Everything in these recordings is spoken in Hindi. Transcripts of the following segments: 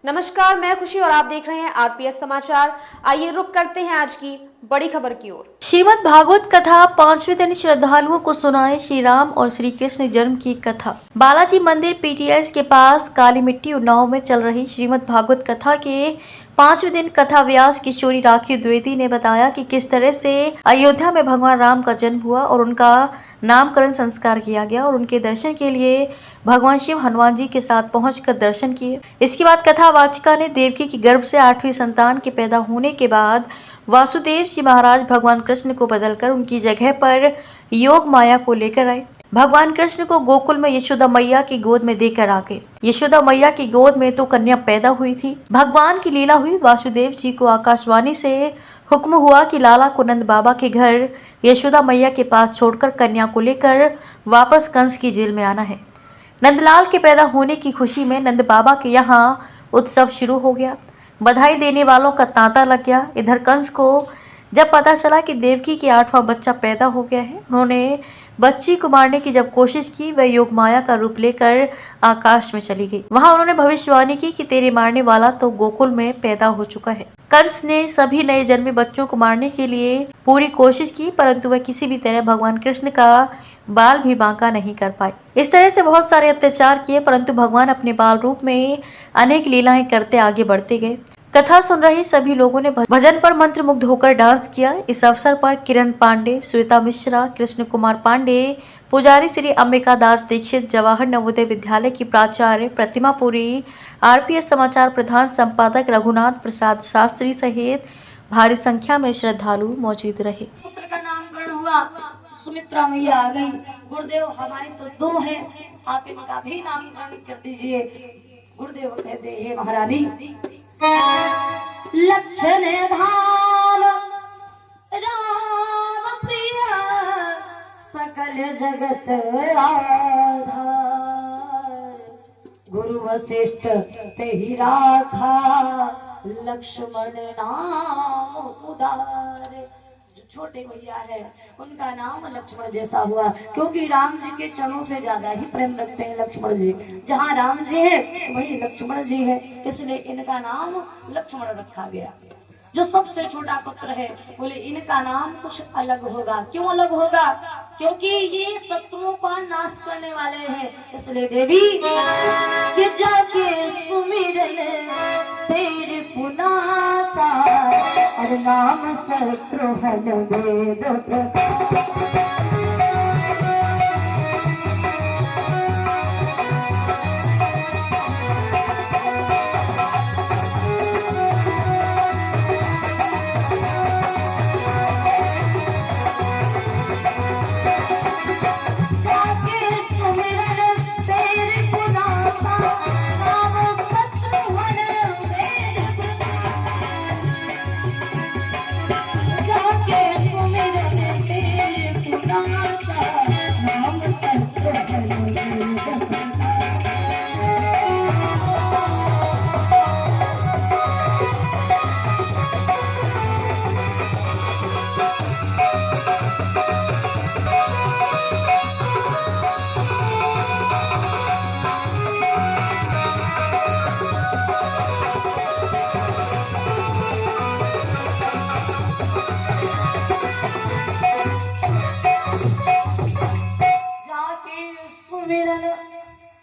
नमस्कार, मैं खुशी और आप देख रहे हैं आरपीएस समाचार। आइए रुक करते हैं आज की बड़ी खबर की ओर। श्रीमद् भागवत कथा 5वें दिन श्रद्धालुओं को सुनाए श्री राम और श्री कृष्ण जन्म की कथा। बालाजी मंदिर पीटीएस के पास काली मिट्टी उन्नाव में चल रही श्रीमद् भागवत कथा के 5वें दिन कथा व्यास किशोरी राखी द्विवेदी ने बताया कि किस तरह से अयोध्या में भगवान राम का जन्म हुआ और उनका नामकरण संस्कार किया गया और उनके दर्शन के लिए भगवान शिव हनुमान जी के साथ पहुंचकर दर्शन किए। इसके बाद कथावाचिका ने देवकी की गर्भ से 8वीं संतान के पैदा होने के बाद वासुदेव जी महाराज भगवान कृष्ण को बदलकर उनकी जगह पर योग माया को लेकर आए। भगवान कृष्ण को गोकुल में यशोदा मैया की गोद में देकर आ गए। यशोदा मैया की गोद में तो कन्या पैदा हुई थी। भगवान की लीला हुई। वासुदेव जी को आकाशवाणी से हुक्म हुआ कि लाला को नंद बाबा के घर यशोदा मैया के पास छोड़कर कन्या को लेकर वापस कंस की जेल में आना है। नंदलाल के पैदा होने की खुशी में नंद बाबा के यहाँ उत्सव शुरू हो गया। बधाई देने वालों का तांता लग गया। इधर कंस को जब पता चला कि देवकी की 8वां बच्चा पैदा हो गया है, उन्होंने बच्ची को मारने की जब कोशिश की, वह योग माया का रूप लेकर आकाश में चली गई। वहां उन्होंने भविष्यवाणी की कि तेरे मारने वाला तो गोकुल में पैदा हो चुका है। कंस ने सभी नए जन्मे बच्चों को मारने के लिए पूरी कोशिश की, परंतु वह किसी भी तरह भगवान कृष्ण का बाल भी बांका नहीं कर पाए। इस तरह से बहुत सारे अत्याचार किए, परंतु भगवान अपने बाल रूप में अनेक लीलाएं करते आगे बढ़ते गए। कथा सुन रहे सभी लोगों ने भजन पर मंत्रमुग्ध होकर डांस किया। इस अवसर पर किरण पांडे, श्वेता मिश्रा, कृष्ण कुमार पांडे, पुजारी श्री अंबिका दास दीक्षित, जवाहर नवोदय विद्यालय की प्राचार्य प्रतिमा पुरी, आरपीएस समाचार प्रधान संपादक रघुनाथ प्रसाद शास्त्री सहित भारी संख्या में श्रद्धालु मौजूद रहे। पुत्र का नामकरण हुआ, सुमित्रा मैया आ गई। गुरुदेव हमारी तो 2 है, आप इनका भी नामकरण कर दीजिए। गुरुदेव कहते हैं महारानी, लक्षण धाम राम प्रिय सकल जगत आधार, गुरु वशिष्ठ ते ही राखा लक्ष्मण नाम उदार। छोटे भैया है, उनका नाम लक्ष्मण जैसा हुआ, क्योंकि राम जी के चरणों से ज्यादा ही प्रेम रखते हैं लक्ष्मण जी। जहाँ राम जी है वही लक्ष्मण जी है, इसलिए इनका नाम लक्ष्मण रखा गया। जो सबसे छोटा पुत्र है, बोले इनका नाम कुछ अलग होगा। क्यों अलग होगा? क्योंकि ये शत्रुओं का नाश करने वाले हैं, इसलिए देवी कि जाके सुमिरन तेरे पुनाता और नाम शत्रुघ्न वेद प्रकाश।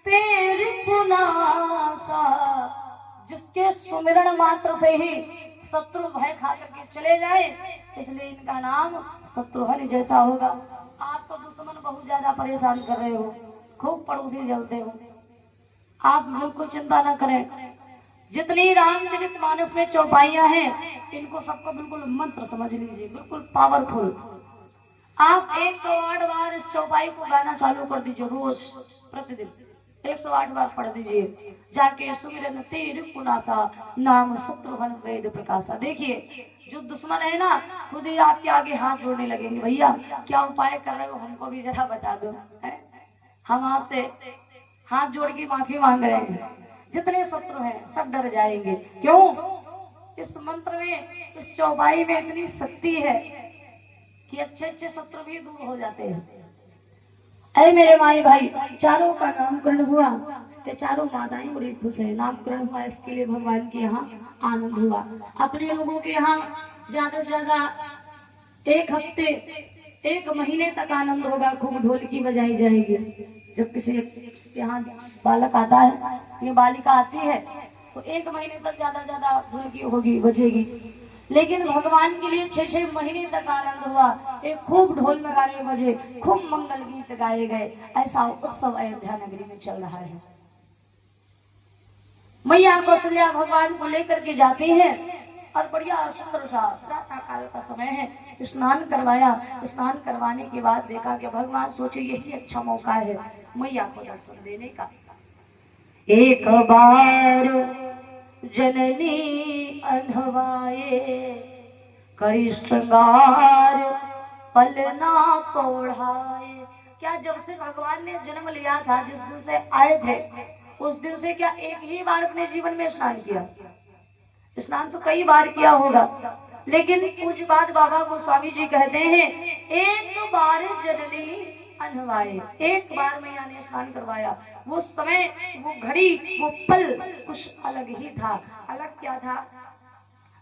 तेरे पुनासा, जिसके सुमिरन मात्र से ही शत्रु भय खा करके चले जाए, इसलिए इनका नाम शत्रुघ्न जैसा होगा। आपको दुश्मन बहुत ज्यादा परेशान कर रहे हो, खूब पड़ोसी जलते हो, आप बिल्कुल चिंता न करें। जितनी रामचरितमानस में चौपाइयां हैं, इनको सबको बिल्कुल मंत्र समझ लीजिए, बिल्कुल पावरफुल। आप 108 बार इस चौपाई को गाना चालू कर दीजिए, रोज प्रतिदिन 108 बार पढ़ दीजिए। जाके सुमिरन तेरे पुनासा नाम शत्रुघ्न वेद प्रकाशा। देखिए जो दुश्मन है ना, खुद ही आपके आगे हाथ जोड़ने लगेंगे, भैया क्या उपाय कर रहे हो, हमको भी जरा बता दो। हम आपसे हाथ जोड़ के माफी मांग रहे हैं। जितने शत्रु हैं सब डर जाएंगे। क्यों? इस मंत्र में, इस चौपाई में इतनी शक्ति है कि अच्छे अच्छे शत्रु भी दूर हो जाते हैं। ऐ मेरे माई भाई, चारों का नामकरण हुआ। ये चारों माताएं बड़ी खुश है। नामकरण हुआ इसके लिए भगवान के यहाँ आनंद हुआ। अपने लोगों के यहाँ ज्यादा से ज्यादा एक हफ्ते, एक महीने तक आनंद होगा। खूब ढोलकी बजाई जाएगी। जब किसी यहाँ बालक आता है, ये बालिका आती है, तो एक महीने तक ज्यादा ढोलकी होगी, बजेगी। लेकिन भगवान के लिए 6-6 महीने तक आनंद हुआ। एक खूब ढोल नगाड़े बजे, खूब मंगल गीत गाए गए। ऐसा उत्सव अयोध्या नगरी में चल रहा है। मैया कौशल्या भगवान को लेकर के जाती हैं और बढ़िया सुंदर सा प्रातः काल का समय है। स्नान करवाया। स्नान करवाने के बाद देखा कि भगवान सोचे यही अच्छा मौका है मैया को दर्शन देने का। एक बार जननी अनहवाए, करी श्रृंगार पलना कोढ़ाए। क्या जब से भगवान ने जन्म लिया था, जिस दिन से आए थे, उस दिन से क्या एक ही बार अपने जीवन में स्नान किया? स्नान तो कई बार किया होगा, लेकिन पूज्यपाद बाबा गोस्वामी जी कहते हैं एक बार जननी अनहवाए, एक बार मैया ने स्नान करवाया। वो समय, वो घड़ी, वो पल कुछ अलग ही था। अलग क्या था?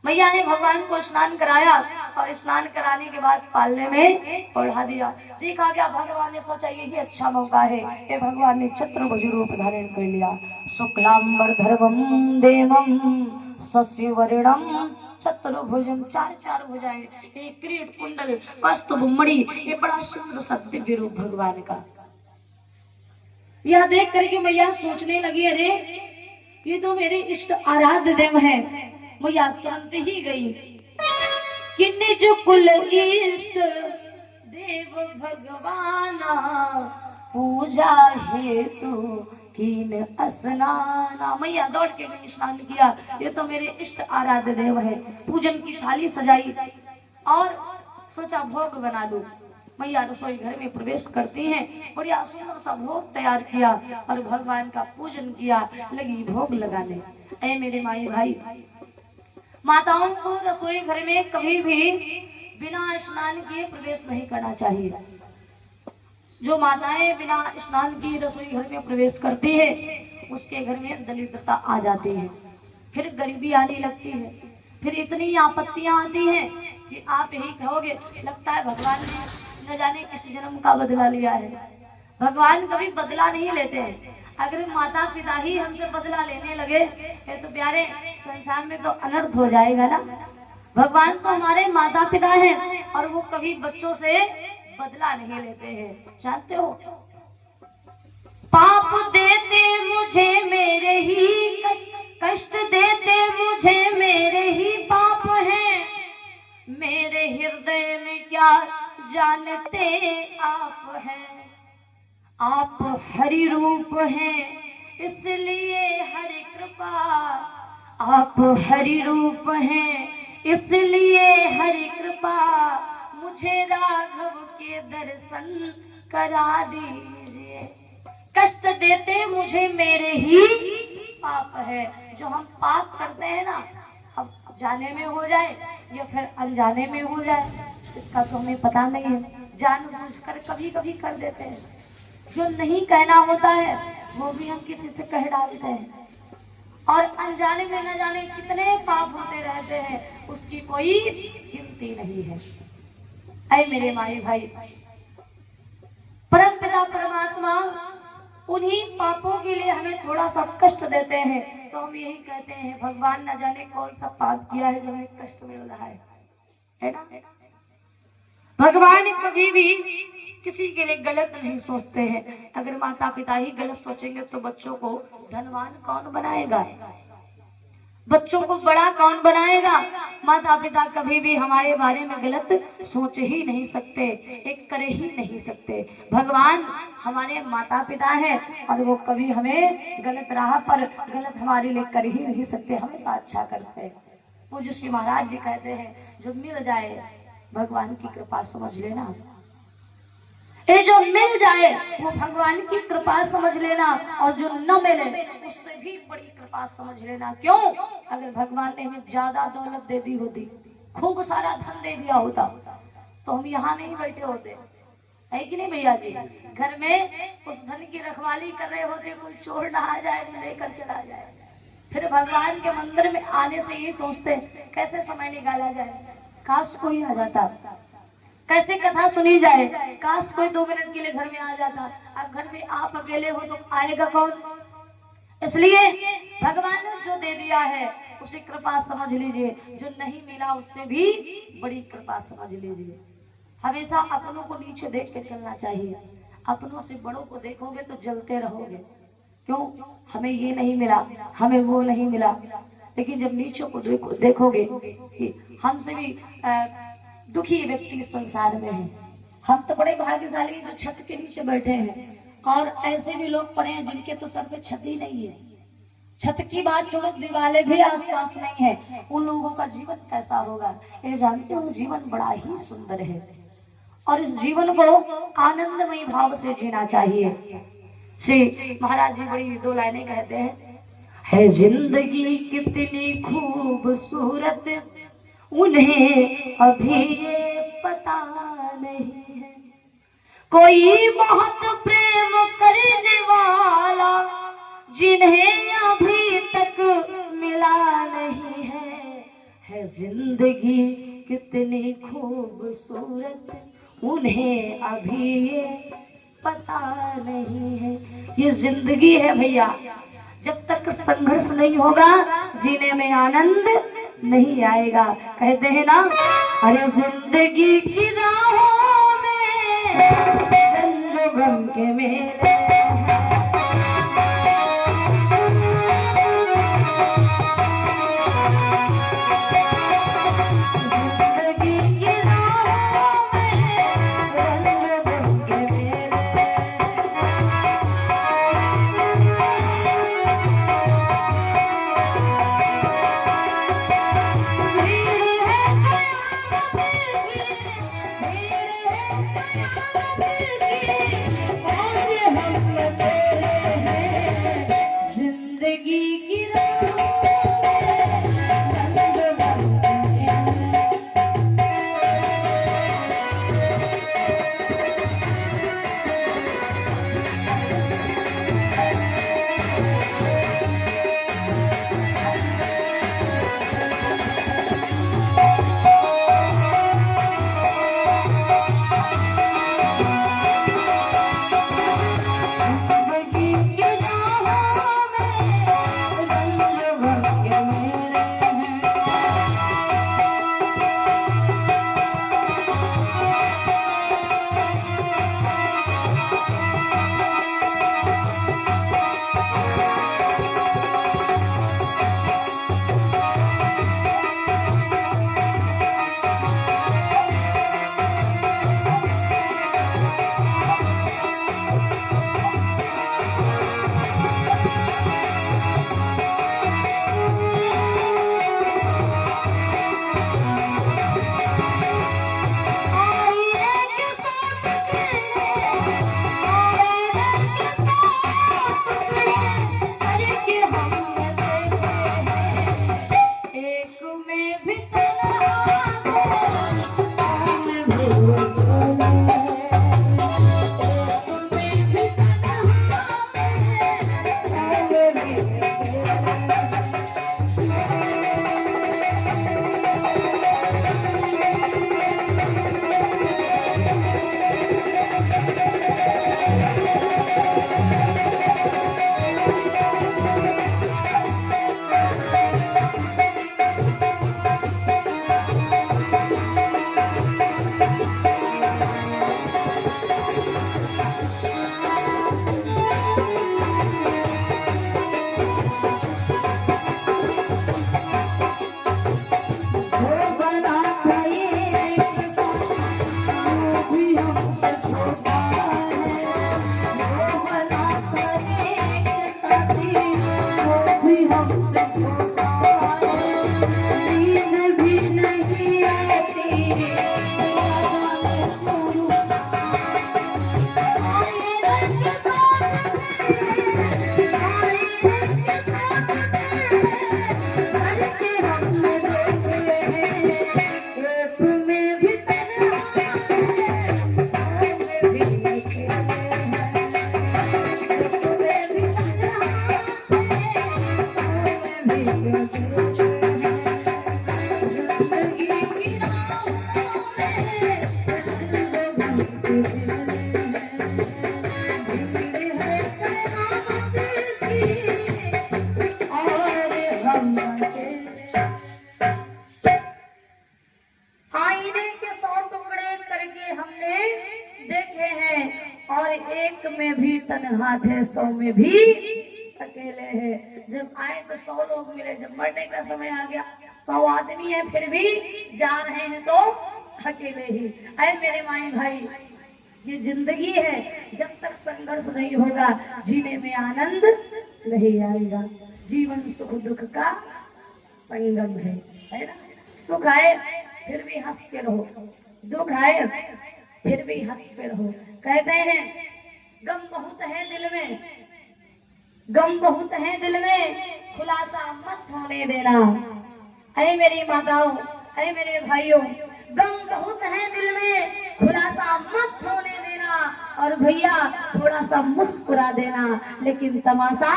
मैया ने भगवान को स्नान कराया और स्नान कराने के बाद पालने में ओढ़ा दिया। देखा गया, भगवान ने सोचा यही अच्छा मौका है। ये भगवान ने चतुर्भुज रूप धारण कर लिया। शुक्लांबरधरवं देवं शशिवर्णम चतुर्भुजम, चार भुजाएं, एक किरीट, कुंडल, कौस्तुभ मणि। ये बड़ा सुंदर सा दिव्य रूप भगवान का। यह देख करके मैया सोचने लगी, अरे ये तो मेरे इष्ट आराध्य देव हैं। मैया तुरंत ही गई कि निज कुल इष्ट देव भगवान, पूजा हेतु कीन स्नाना। मैया दौड़ के गई, स्नान किया। ये तो मेरे इष्ट आराध्य देव है। पूजन की थाली सजाई और सोचा भोग बना लूं। मैया रसोई घर में प्रवेश करती हैं, बढ़िया सुंदर सा भोग तैयार किया और भगवान का पूजन किया। लगी भोग लगाने। ऐ मेरे माई भाई, माताओं को रसोई घर में कभी भी बिना स्नान किए प्रवेश नहीं करना चाहिए। जो माताएं बिना स्नान किए रसोई घर में प्रवेश करती है, उसके घर में दरिद्रता आ जाती है, फिर गरीबी आने लगती है, फिर इतनी आपत्तियां आती हैं कि आप यही कहोगे लगता है भगवान ने न जाने किस जन्म का बदला लिया है। भगवान कभी बदला नहीं लेते हैं। अगर माता पिता ही हमसे बदला लेने लगे तो प्यारे संसार में तो अनर्थ हो जाएगा ना। भगवान तो हमारे माता पिता हैं और वो कभी बच्चों से बदला नहीं लेते हैं, जानते हो। पाप देते मुझे मेरे ही, कष्ट देते मुझे मेरे ही पाप हैं, मेरे हृदय में क्या जानते आप हैं। आप हरि रूप हैं इसलिए हरि कृपा, आप हरि रूप हैं इसलिए हरि कृपा, मुझे राघव के दर्शन करा दीजिए। कष्ट देते मुझे मेरे ही पाप है। जो हम पाप करते हैं ना, अब जाने में हो जाए या फिर अनजाने में हो जाए, इसका तो हमें पता नहीं है। जानबूझकर कभी कभी कर देते हैं। जो नहीं कहना होता है वो भी हम किसी से कह डालते हैं, और अनजाने में न जाने कितने पाप होते रहते हैं, उसकी कोई गिनती नहीं है। ऐ मेरे माई भाई, परम पिता परमात्मा उन्हीं पापों के लिए हमें थोड़ा सा कष्ट देते हैं, तो हम यही कहते हैं भगवान न जाने कौन सा पाप किया है जो हमें कष्ट मिल रहा है ना। भगवान कभी भी किसी के लिए गलत नहीं सोचते हैं। अगर माता पिता ही गलत सोचेंगे तो बच्चों को धनवान कौन बनाएगा, बच्चों को बड़ा कौन बनाएगा। माता पिता कभी भी हमारे बारे में गलत सोच ही नहीं सकते, एक करे ही नहीं सकते। भगवान हमारे माता पिता हैं और वो कभी हमें गलत राह पर गलत हमारे लिए कर ही नहीं सकते, हमेशा अच्छा करते हैं। पूज्य श्री महाराज जी कहते हैं जो मिल जाए भगवान की कृपा समझ लेना, ये जो मिल जाए वो भगवान की कृपा समझ लेना, और जो न मिले उससे भी बड़ी कृपा समझ लेना। क्यों? अगर भगवान ने हमें ज्यादा दौलत दे दी होती, खूब सारा धन दे दिया होता, तो हम यहाँ नहीं बैठे होते, है कि नहीं भैया जी? घर में उस धन की रखवाली कर रहे होते, कोई चोर ना आ जाए तो लेकर चला जाए। फिर भगवान के मंदिर में आने से ये सोचते कैसे समय निकाला जाए, काश कोई आ जाता, कैसे कथा सुनी जाए, काश कोई 2 मिनट के लिए घर में आ जाता। अब घर में आप अकेले हो तो आएगा कौन? इसलिए भगवान ने जो दे दिया है उसे कृपा समझ लीजिए, जो नहीं मिला उससे भी बड़ी कृपा समझ लीजिए। हमेशा अपनों को नीचे देख के चलना चाहिए। अपनों से बड़ों को देखोगे तो जलते रहोगे, क्यों? हमें ये नहीं मिला, हमें वो नहीं मिला। लेकिन जब नीचे को देखोगे कि हमसे भी दुखी व्यक्ति इस संसार में है, हम तो बड़े भाग्यशाली जो छत के नीचे बैठे हैं, और ऐसे भी लोग पड़े हैं जिनके तो सर पे छत ही नहीं है। छत की बात छोड़ो, दीवारें भी आसपास नहीं है। उन लोगों का जीवन कैसा होगा ये जानते हो? जीवन बड़ा ही सुंदर है और इस जीवन को आनंदमय भाव से जीना चाहिए। श्री महाराज जी बड़ी 2 लाइनें कहते हैं, है जिंदगी कितनी खूबसूरत उन्हें अभी ये पता नहीं है, कोई बहुत प्रेम करने वाला जिन्हें अभी तक मिला नहीं है जिंदगी कितनी खूबसूरत उन्हें अभी ये पता नहीं है। ये जिंदगी है भैया, जब तक संघर्ष नहीं होगा जीने में आनंद नहीं आएगा। कहते हैं ना, अरे जिंदगी की राहों में रंजो गम के मेले आईने के 100 टुकड़े करके हमने देखे हैं और एक में भी तन्हा थे 100 में भी अकेले हैं। जब आए तो 100 लोग मिले, जब मरने का समय आ गया 100 आदमी है फिर भी जा रहे हैं तो अकेले ही। अरे मेरे माई भाई, ये जिंदगी है, जब तक संघर्ष नहीं होगा जीने में आनंद नहीं आएगा। जीवन सुख दुख का संगम है ना। सुख आए फिर भी हंस के रहो, दुख आए फिर भी हंस के रहो। कहते हैं गम बहुत है दिल में, गम बहुत है दिल में, खुलासा मत होने देना। अरे मेरी माताओं, अरे मेरे भाइयों, गम बहुत है दिल में, खुलासा मत होने देना। और भैया थोड़ा सा मुस्कुरा देना, लेकिन तमाशा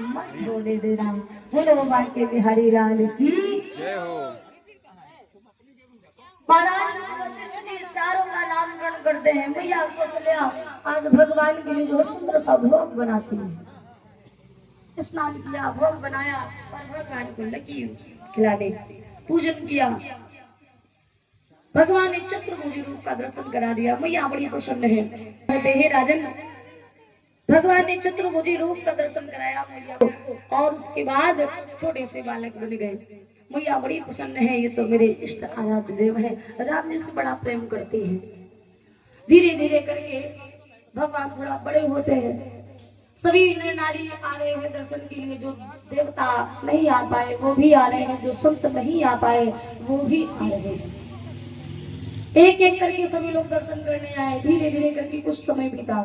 मत होने देना। बोलो बाबा के बिहारी लाल की जय हो। महाराज वशिष्ठ जी चारों का नामकरण करते हैं। मैया कौशल्या आज भगवान के लिए जो सुंदर सा भोग बनाती है। स्नान किया, भोग बनाया और भगवान को लगी खिलाने, पूजन किया। भगवान ने चतुर्भुज रूप का दर्शन करा दिया। मैया बड़ी प्रसन्न है। कहते हे राजन, भगवान ने चतुर्भुजी रूप का दर्शन कराया मैया को, और उसके बाद छोटे से बालक बन गए। मैया बड़ी प्रसन्न है, ये तो मेरे इष्ट आराध्य देव है, राम जी से बड़ा प्रेम करती है। धीरे धीरे करके भगवान थोड़ा बड़े होते हैं। सभी नर नारी आ रहे हैं दर्शन के लिए। जो देवता नहीं आ पाए वो भी आ रहे हैं, जो संत नहीं आ पाए वो भी आ रहे हैं। एक एक करके सभी लोग दर्शन करने आए। धीरे धीरे करके कुछ समय बीता,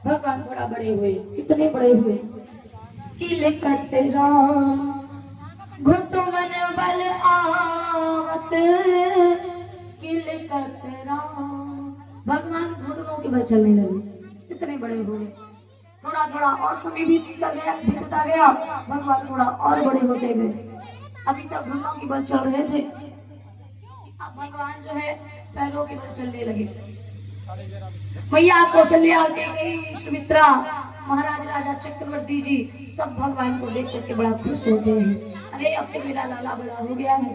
भगवान थोड़ा बड़े हुए। कितने बड़े हुए? किले करते राम घुटु मन बल आवत, किले करते राम। भगवान घुटनों के बल चलने लगे। कितने बड़े हुए। थोड़ा थोड़ा और समय बीतता गया। भगवान थोड़ा और बड़े होते गए। अभी तक घुटनों के बल चल रहे थे, अब भगवान जो है पैरों के बल चलने लगे। मैया कौशल्या, सुमित्रा, महाराज राजा चक्रवर्ती जी सब भगवान को देख करके बड़ा खुश होते हैं। अरे अब तो मेरा लाला बड़ा हो गया है।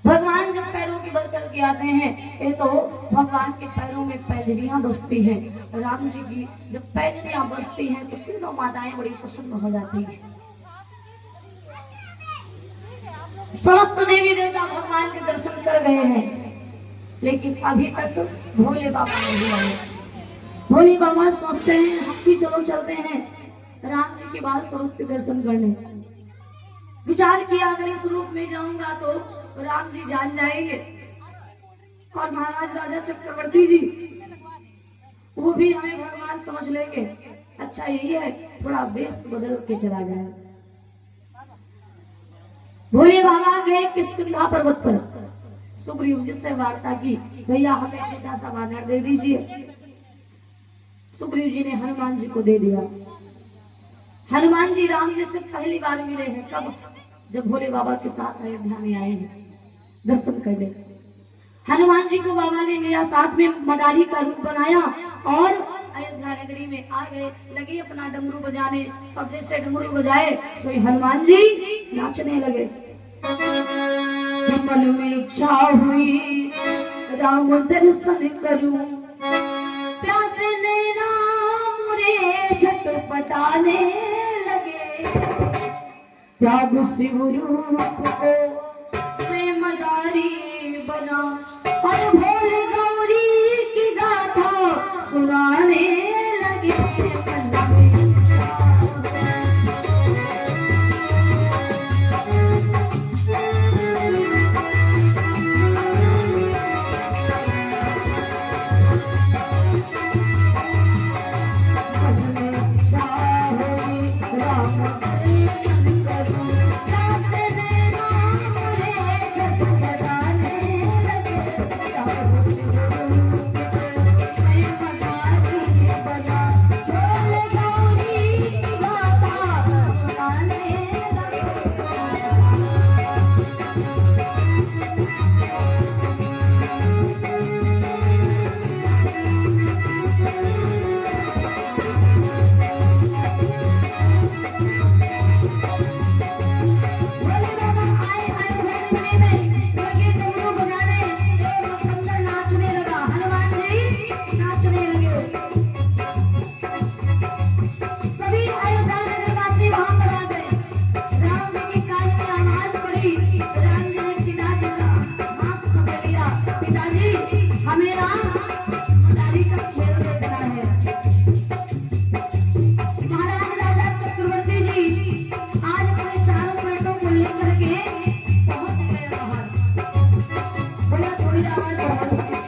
भगवान जब पैरों के बल चल के आते हैं, ये तो भगवान के पैरों में पैजनियां बसती हैं। राम जी की जब पैजनियां बसती हैं तो तीनों माताएं बड़ी प्रसन्न हो जाती हैं। समस्त देवी देवता भगवान के दर्शन कर गए हैं, लेकिन अभी तक भोले बाबा नहीं आए। भोले बाबा सोचते हैं हम भी चलो चलते हैं राम जी के बाद स्वरूप के दर्शन करने। विचार किया अगर इस रूप में जाऊंगा तो राम जी जान जाएंगे, और महाराज राजा चक्रवर्ती जी वो भी हमें भगवान समझ लेंगे। अच्छा यही है थोड़ा वेश बदल के चला जाए। भोले बाबा गए किष्किंधा पर्वत पर। सुग्रीव जी से वार्ता की, भैया हमें छोटा सा वानर दे दीजिए। सुग्रीव जी ने हनुमान जी को दे दिया। हनुमान जी राम जी से पहली बार मिले हैं। कब? जब भोले बाबा के साथ अयोध्या में आए हैं दर्शन करने। हनुमान जी को बाबा ने लिया, साथ में मदारी का रूप बनाया और अयोध्या नगरी में आ गए। लगे अपना डमरू बजाने, और जैसे डमरू बजाए तो हनुमान जी नाचने लगे। मन में इच्छा हुई राम दर्शन करूं, प्यासे नैना मुरे छटपटाने लगे। त्याग शिव रूप को मैं मदारी बना, और भोले गौरी की गाथा सुनाने लगे। लगे डमरू बजाने, तो मकंदर नाचने लगा, हनुमान जी नाचने लगे। सभी अयोध्या नगरवासी वहां पर आ गए। राम जी की कान में आवाज पड़ी, राम जी ने पिताजी का हाथ पकड़ लिया, पिताजी हमें राम मदारी का खेल देखना है। महाराज राजा चक्रवर्ती जी आज अपने चारों बेटों को लेकर के पहुंच गए बाहर। भैया थोड़ी आवाज बढ़ा दीजिए।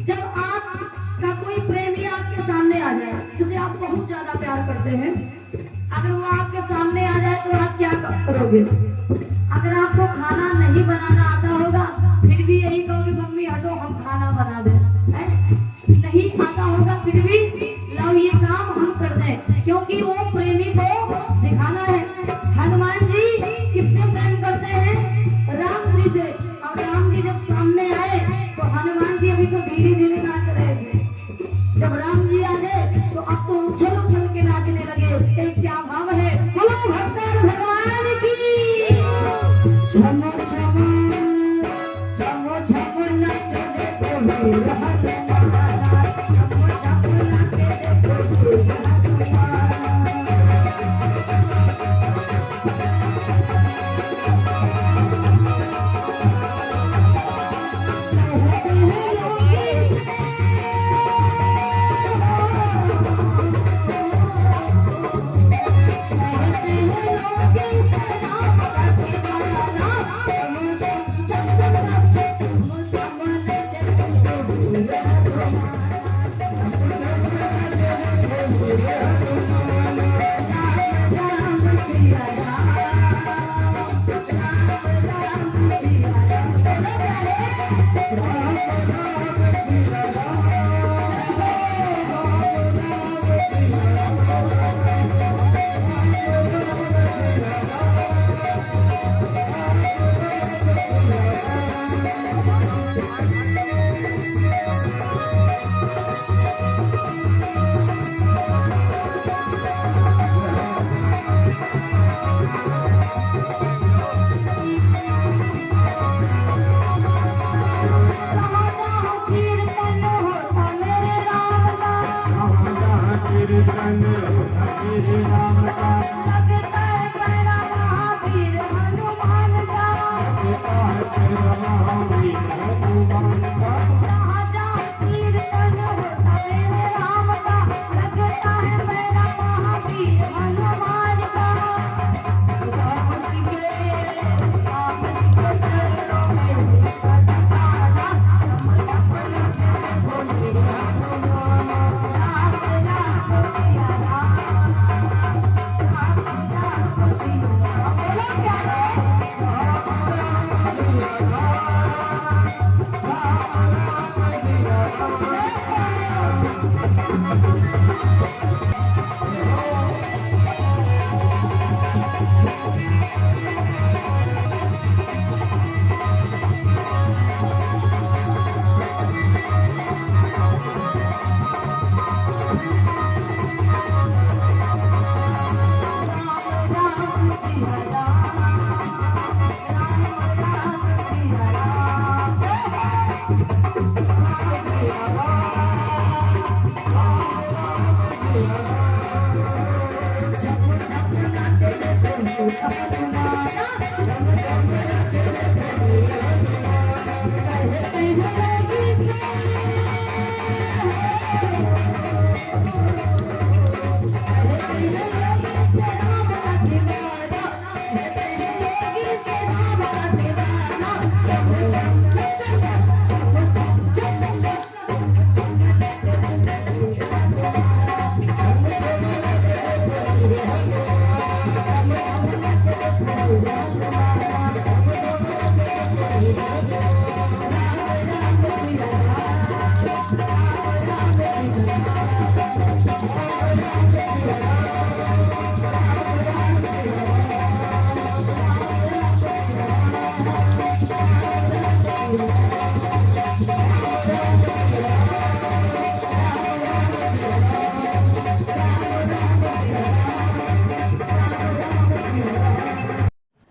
जब आपका कोई प्रेमी आपके सामने आ जाए, जिसे आप बहुत ज्यादा प्यार करते हैं, अगर वो आपके सामने आ जाए तो आप क्या करोगे? अगर आपको खाना नहीं बनाना आता होगा, फिर भी यही कहोगे मम्मी हटो हम खाना बना दें। नहीं आता होगा फिर भी लाओ ये काम हम कर दें, क्योंकि वो प्रेमी को दिखाना है। हनुमान जी किससे प्रेम करते हैं? राम जी से। और राम जी जब सामने आए तो हनुमान जी अभी तो धीरे धीरे नाच रहे थे, जब राम जी आ गए तो अब तो उछल उछल के नाचने लगे। एक क्या भाव है, बोलो भक्तर भगवान की। झमो झमो झमो झमो नाच देखो वीर हनुमान, झमो झमो नाच देखो वीर हनुमान।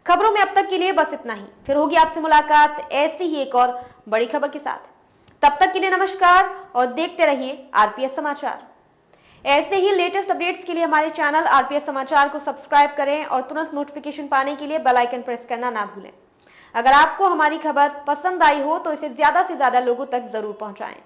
खबरों में अब तक के लिए बस इतना ही। फिर होगी आपसे मुलाकात ऐसी ही एक और बड़ी खबर के साथ। तब तक के लिए नमस्कार और देखते रहिए आरपीएस समाचार। ऐसे ही लेटेस्ट अपडेट्स के लिए हमारे चैनल आरपीएस समाचार को सब्सक्राइब करें और तुरंत नोटिफिकेशन पाने के लिए बेल आइकन प्रेस करना ना भूलें। अगर आपको हमारी खबर पसंद आई हो तो इसे ज्यादा से ज्यादा लोगों तक जरूर पहुंचाएं।